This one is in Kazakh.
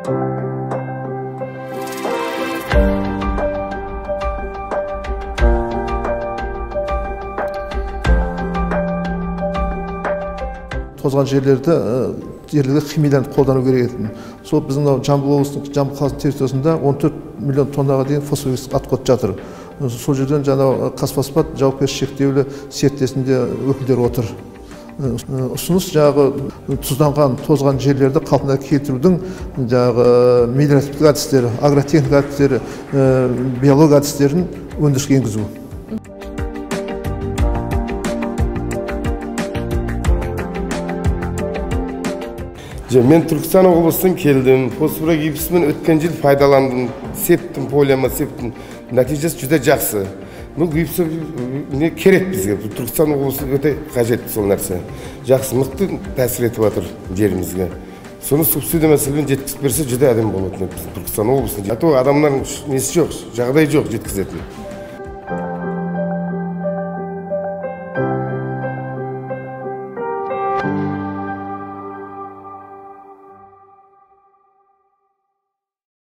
Тозған жерлерді химияны қолдану керек еді. Сол біздің Жамбыл облысының Жамбыл қаласының территориясында 14 миллион тоннаға дейін фосфорис отқод жатыр. Сол жерден жаңағы Қазфосфат жауапкершілігі шектеулі серіктестігінде өкілдері отыр. Ұсыныс жаңағы тұзданған, тозған жерлерді қалпына келтірудің жаңағы мелиоративтік әдістері, агротехника әдістері, биология әдістерін өндіріске енгізу. Мен Түркістан облысынан келдім. Фосфорогипсмен өткен жыл пайдаландым. Септім, поляма септім. Нәтижесі жүзде жақсы. Бұл гипс не керек бізге? Түркістан облысы өте қажет сол нәрсе. Жақсы, мықты тәсір етіп жатыр жерімізге. Соны субсидия мәселені жеткізіп берсе жүзде әдем болады Түркістан облысында. Адамların несі жоқ, жағдай жоқ жеткізетін.